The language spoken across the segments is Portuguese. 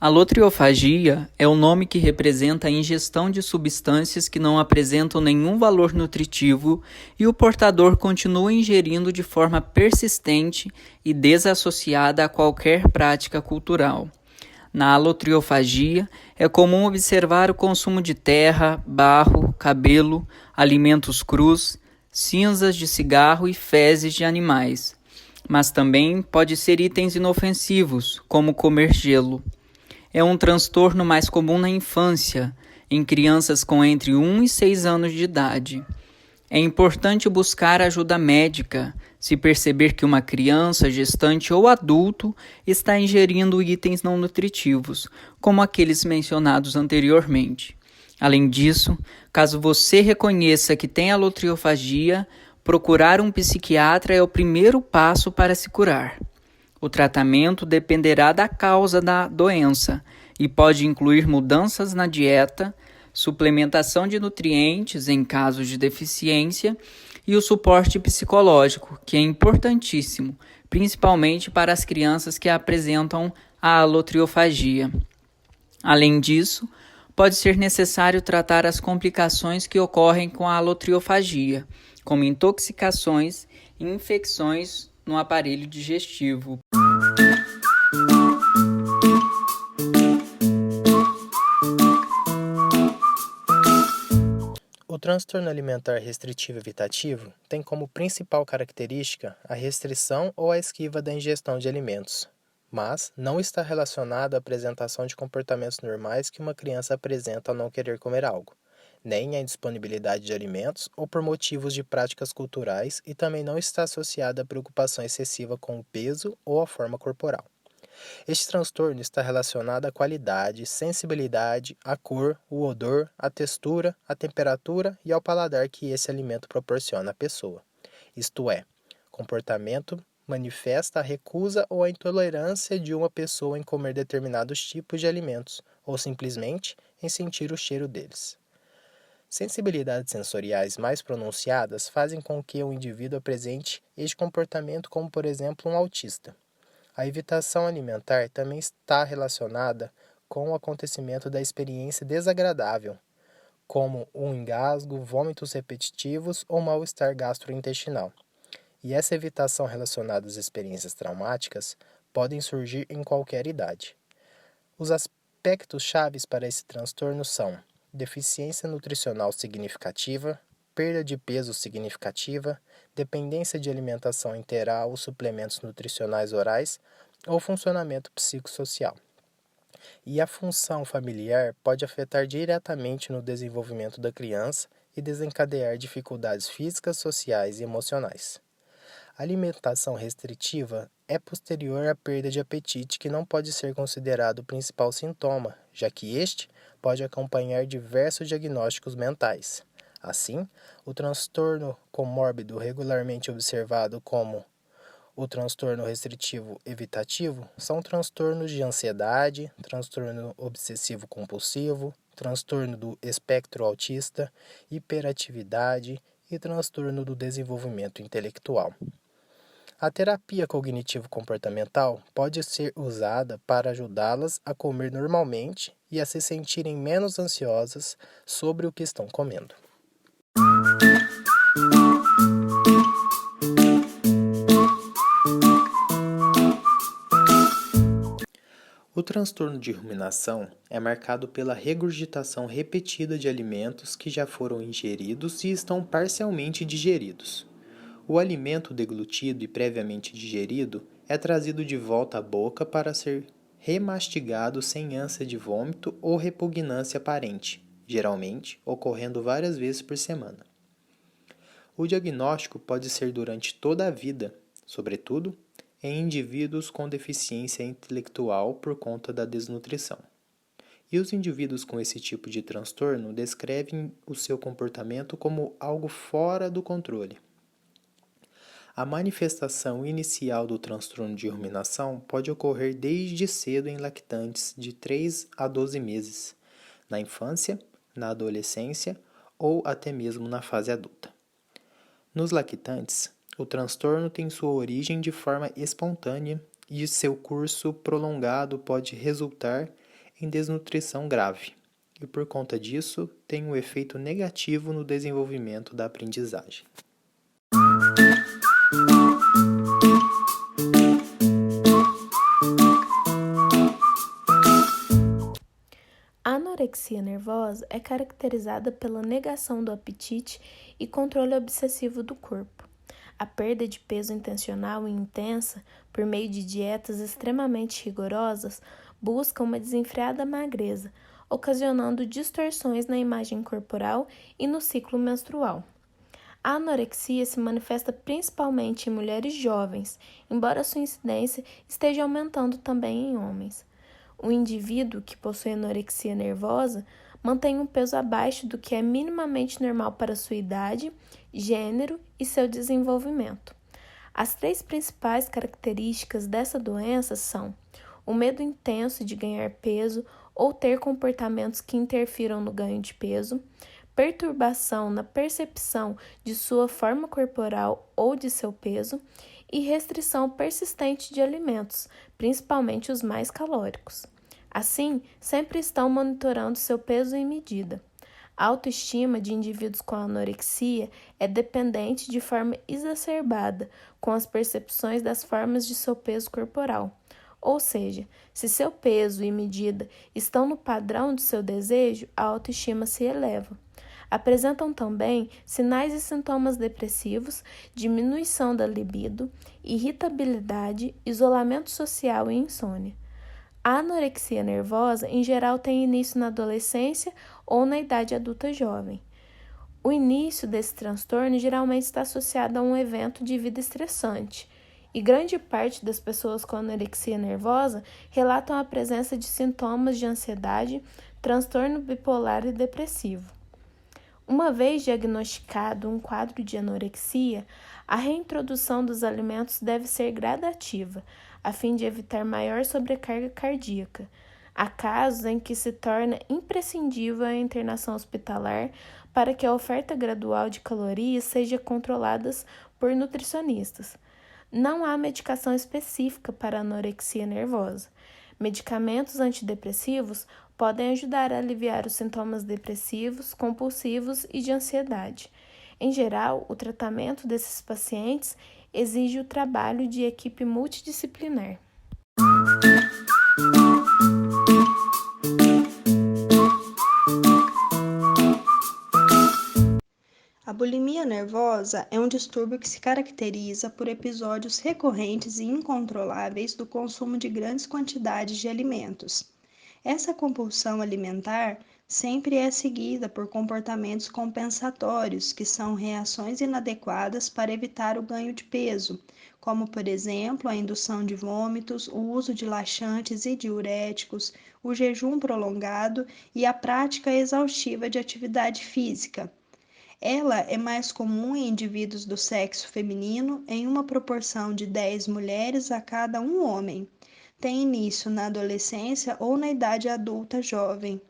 Alotriofagia é o nome que representa a ingestão de substâncias que não apresentam nenhum valor nutritivo e o portador continua ingerindo de forma persistente e desassociada a qualquer prática cultural. Na alotriofagia, é comum observar o consumo de terra, barro, cabelo, alimentos crus, cinzas de cigarro e fezes de animais. Mas também pode ser itens inofensivos, como comer gelo. É um transtorno mais comum na infância, em crianças com entre 1 e 6 anos de idade. É importante buscar ajuda médica se perceber que uma criança, gestante ou adulto está ingerindo itens não nutritivos, como aqueles mencionados anteriormente. Além disso, caso você reconheça que tem alotriofagia, procurar um psiquiatra é o primeiro passo para se curar. O tratamento dependerá da causa da doença e pode incluir mudanças na dieta, suplementação de nutrientes em casos de deficiência e o suporte psicológico, que é importantíssimo, principalmente para as crianças que apresentam a alotriofagia. Além disso, pode ser necessário tratar as complicações que ocorrem com a alotriofagia, como intoxicações e infecções no aparelho digestivo. O transtorno alimentar restritivo evitativo tem como principal característica a restrição ou a esquiva da ingestão de alimentos, mas não está relacionado à apresentação de comportamentos normais que uma criança apresenta ao não querer comer algo, nem à indisponibilidade de alimentos ou por motivos de práticas culturais e também não está associado à preocupação excessiva com o peso ou a forma corporal. Este transtorno está relacionado à qualidade, sensibilidade, à cor, o odor, a textura, a temperatura e ao paladar que esse alimento proporciona à pessoa. Isto é, comportamento manifesta a recusa ou a intolerância de uma pessoa em comer determinados tipos de alimentos ou simplesmente em sentir o cheiro deles. Sensibilidades sensoriais mais pronunciadas fazem com que o indivíduo apresente este comportamento como, por exemplo, um autista. A evitação alimentar também está relacionada com o acontecimento da experiência desagradável, como um engasgo, vômitos repetitivos ou mal-estar gastrointestinal. E essa evitação relacionada às experiências traumáticas podem surgir em qualquer idade. Os aspectos chaves para esse transtorno são deficiência nutricional significativa, perda de peso significativa, dependência de alimentação integral ou suplementos nutricionais orais ou funcionamento psicossocial. E a função familiar pode afetar diretamente no desenvolvimento da criança e desencadear dificuldades físicas, sociais e emocionais. A alimentação restritiva é posterior à perda de apetite, que não pode ser considerado o principal sintoma, já que este pode acompanhar diversos diagnósticos mentais. Assim, o transtorno comórbido regularmente observado como o transtorno restritivo evitativo são transtornos de ansiedade, transtorno obsessivo-compulsivo, transtorno do espectro autista, hiperatividade e transtorno do desenvolvimento intelectual. A terapia cognitivo-comportamental pode ser usada para ajudá-las a comer normalmente e a se sentirem menos ansiosas sobre o que estão comendo. O transtorno de ruminação é marcado pela regurgitação repetida de alimentos que já foram ingeridos e estão parcialmente digeridos. O alimento deglutido e previamente digerido é trazido de volta à boca para ser remastigado sem ânsia de vômito ou repugnância aparente, geralmente ocorrendo várias vezes por semana. O diagnóstico pode ser durante toda a vida, sobretudo em indivíduos com deficiência intelectual por conta da desnutrição. E os indivíduos com esse tipo de transtorno descrevem o seu comportamento como algo fora do controle. A manifestação inicial do transtorno de ruminação pode ocorrer desde cedo em lactantes de 3 a 12 meses, na infância, na adolescência ou até mesmo na fase adulta. Nos lactantes, o transtorno tem sua origem de forma espontânea e seu curso prolongado pode resultar em desnutrição grave e, por conta disso, tem um efeito negativo no desenvolvimento da aprendizagem. A anorexia nervosa é caracterizada pela negação do apetite e controle obsessivo do corpo. A perda de peso intencional e intensa, por meio de dietas extremamente rigorosas, busca uma desenfreada magreza, ocasionando distorções na imagem corporal e no ciclo menstrual. A anorexia se manifesta principalmente em mulheres jovens, embora sua incidência esteja aumentando também em homens. O indivíduo que possui anorexia nervosa mantém um peso abaixo do que é minimamente normal para sua idade, gênero e seu desenvolvimento. As 3 principais características dessa doença são o medo intenso de ganhar peso ou ter comportamentos que interfiram no ganho de peso, perturbação na percepção de sua forma corporal ou de seu peso e restrição persistente de alimentos, principalmente os mais calóricos. Assim, sempre estão monitorando seu peso e medida. A autoestima de indivíduos com anorexia é dependente de forma exacerbada com as percepções das formas de seu peso corporal. Ou seja, se seu peso e medida estão no padrão de seu desejo, a autoestima se eleva. Apresentam também sinais e sintomas depressivos, diminuição da libido, irritabilidade, isolamento social e insônia. A anorexia nervosa, em geral, tem início na adolescência ou na idade adulta jovem. O início desse transtorno geralmente está associado a um evento de vida estressante, e grande parte das pessoas com anorexia nervosa relatam a presença de sintomas de ansiedade, transtorno bipolar e depressivo. Uma vez diagnosticado um quadro de anorexia, a reintrodução dos alimentos deve ser gradativa, a fim de evitar maior sobrecarga cardíaca. Há casos em que se torna imprescindível a internação hospitalar para que a oferta gradual de calorias seja controlada por nutricionistas. Não há medicação específica para anorexia nervosa. Medicamentos antidepressivos podem ajudar a aliviar os sintomas depressivos, compulsivos e de ansiedade. Em geral, o tratamento desses pacientes exige o trabalho de equipe multidisciplinar. A bulimia nervosa é um distúrbio que se caracteriza por episódios recorrentes e incontroláveis do consumo de grandes quantidades de alimentos. Essa compulsão alimentar sempre é seguida por comportamentos compensatórios, que são reações inadequadas para evitar o ganho de peso, como, por exemplo, a indução de vômitos, o uso de laxantes e diuréticos, o jejum prolongado e a prática exaustiva de atividade física. Ela é mais comum em indivíduos do sexo feminino, em uma proporção de 10 mulheres a cada 1 homem. Tem início na adolescência ou na idade adulta jovem.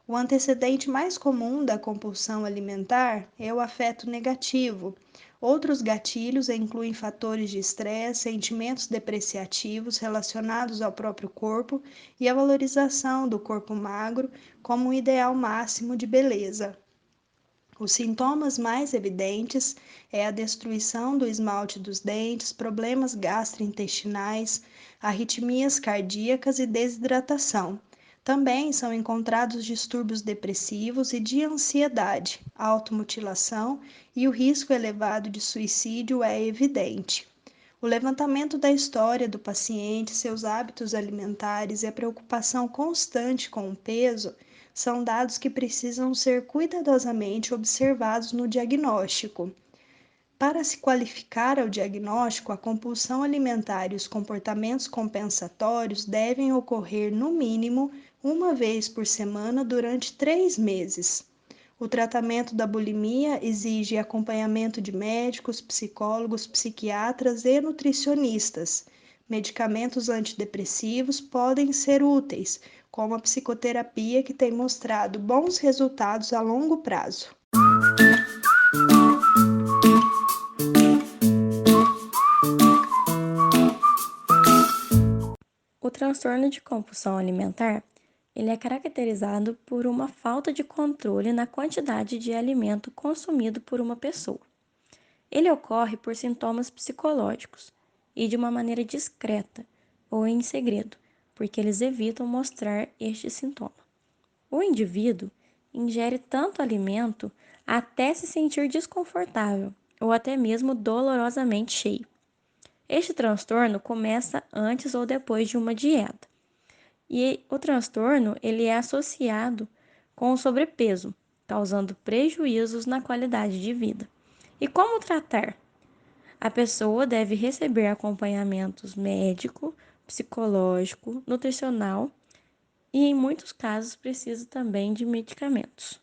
O antecedente mais comum da compulsão alimentar é o afeto negativo. Outros gatilhos incluem fatores de estresse, sentimentos depreciativos relacionados ao próprio corpo e a valorização do corpo magro como um ideal máximo de beleza. Os sintomas mais evidentes é a destruição do esmalte dos dentes, problemas gastrointestinais, arritmias cardíacas e desidratação. Também são encontrados distúrbios depressivos e de ansiedade, automutilação e o risco elevado de suicídio é evidente. O levantamento da história do paciente, seus hábitos alimentares e a preocupação constante com o peso são dados que precisam ser cuidadosamente observados no diagnóstico. Para se qualificar ao diagnóstico, a compulsão alimentar e os comportamentos compensatórios devem ocorrer no mínimo 1 vez por semana durante 3 meses. O tratamento da bulimia exige acompanhamento de médicos, psicólogos, psiquiatras e nutricionistas. Medicamentos antidepressivos podem ser úteis, como a psicoterapia, que tem mostrado bons resultados a longo prazo. O transtorno de compulsão alimentar ele é caracterizado por uma falta de controle na quantidade de alimento consumido por uma pessoa. Ele ocorre por sintomas psicológicos e de uma maneira discreta ou em segredo, porque eles evitam mostrar este sintoma. O indivíduo ingere tanto alimento até se sentir desconfortável ou até mesmo dolorosamente cheio. Este transtorno começa antes ou depois de uma dieta. E o transtorno ele é associado com o sobrepeso, causando prejuízos na qualidade de vida. E como tratar? A pessoa deve receber acompanhamentos médico, psicológico, nutricional e, em muitos casos, precisa também de medicamentos.